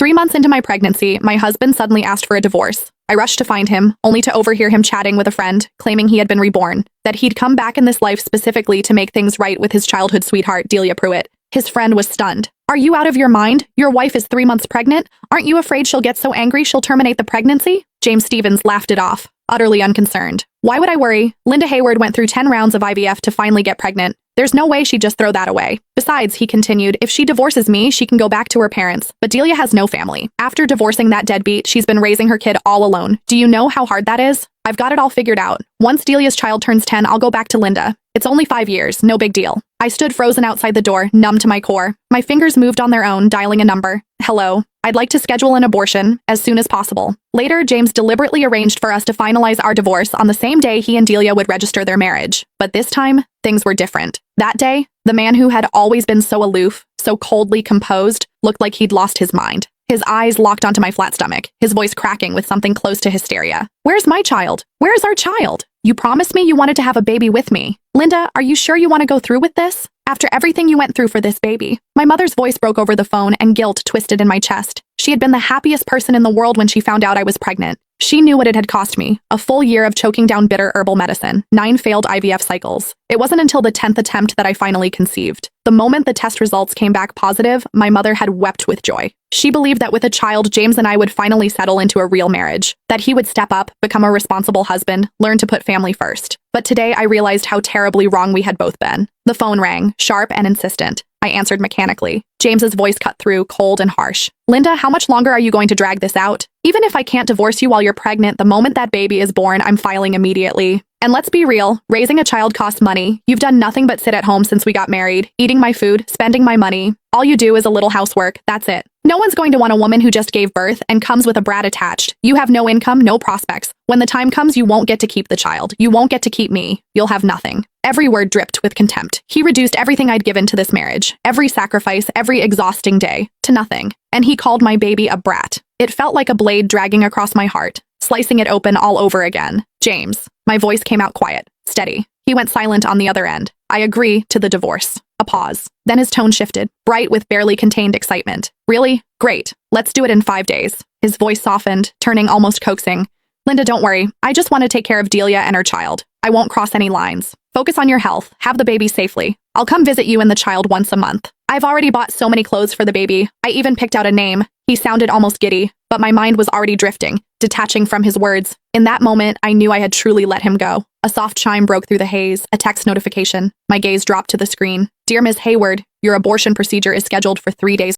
3 months into my pregnancy, my husband suddenly asked for a divorce. I rushed to find him, only to overhear him chatting with a friend, claiming he had been reborn, that he'd come back in this life specifically to make things right with his childhood sweetheart, Delia Pruitt. His friend was stunned. "Are you out of your mind? Your wife is 3 months pregnant? Aren't you afraid she'll get so angry she'll terminate the pregnancy?" James Stevens laughed it off, utterly unconcerned. "Why would I worry? Linda Hayward went through 10 rounds of IVF to finally get pregnant. There's no way she'd just throw that away. Besides," he continued, "if she divorces me, she can go back to her parents. But Delia has no family. After divorcing that deadbeat, she's been raising her kid all alone. Do you know how hard that is? I've got it all figured out. Once Delia's child turns 10, I'll go back to Linda. It's only 5 years, no big deal." I stood frozen outside the door, numb to my core. My fingers moved on their own, dialing a number. "Hello. I'd like to schedule an abortion as soon as possible." Later, James deliberately arranged for us to finalize our divorce on the same day he and Delia would register their marriage. But this time, things were different. That day, the man who had always been so aloof, so coldly composed, looked like he'd lost his mind. His eyes locked onto my flat stomach, his voice cracking with something close to hysteria. "Where's my child? Where's our child? You promised me you wanted to have a baby with me. Linda, are you sure you want to go through with this? After everything you went through for this baby?" My mother's voice broke over the phone and guilt twisted in my chest. She had been the happiest person in the world when she found out I was pregnant. She knew what it had cost me, a full year of choking down bitter herbal medicine, 9 failed IVF cycles. It wasn't until the 10th attempt that I finally conceived. The moment the test results came back positive, my mother had wept with joy. She believed that with a child, James and I would finally settle into a real marriage, that he would step up, become a responsible husband, learn to put family first. But today I realized how terribly wrong we had both been. The phone rang, sharp and insistent. I answered mechanically. James's voice cut through, cold and harsh. "Linda, how much longer are you going to drag this out? Even if I can't divorce you while you're pregnant, the moment that baby is born, I'm filing immediately. And let's be real, raising a child costs money. You've done nothing but sit at home since we got married, eating my food, spending my money. All you do is a little housework, that's it. No one's going to want a woman who just gave birth and comes with a brat attached. You have no income, no prospects. When the time comes, you won't get to keep the child. You won't get to keep me. You'll have nothing." Every word dripped with contempt. He reduced everything I'd given to this marriage, every sacrifice, every exhausting day, to nothing. And he called my baby a brat. It felt like a blade dragging across my heart, slicing it open all over again. "James." My voice came out quiet, steady. He went silent on the other end. "I agree to the divorce." A pause. Then his tone shifted, bright with barely contained excitement. "Really? Great. Let's do it in 5 days. His voice softened, turning almost coaxing. "Linda, don't worry. I just want to take care of Delia and her child. I won't cross any lines. Focus on your health. Have the baby safely. I'll come visit you and the child once a month. I've already bought so many clothes for the baby. I even picked out a name." He sounded almost giddy, but my mind was already drifting, detaching from his words. In that moment, I knew I had truly let him go. A soft chime broke through the haze, a text notification. My gaze dropped to the screen. "Dear Ms. Hayward, your abortion procedure is scheduled for 3 days."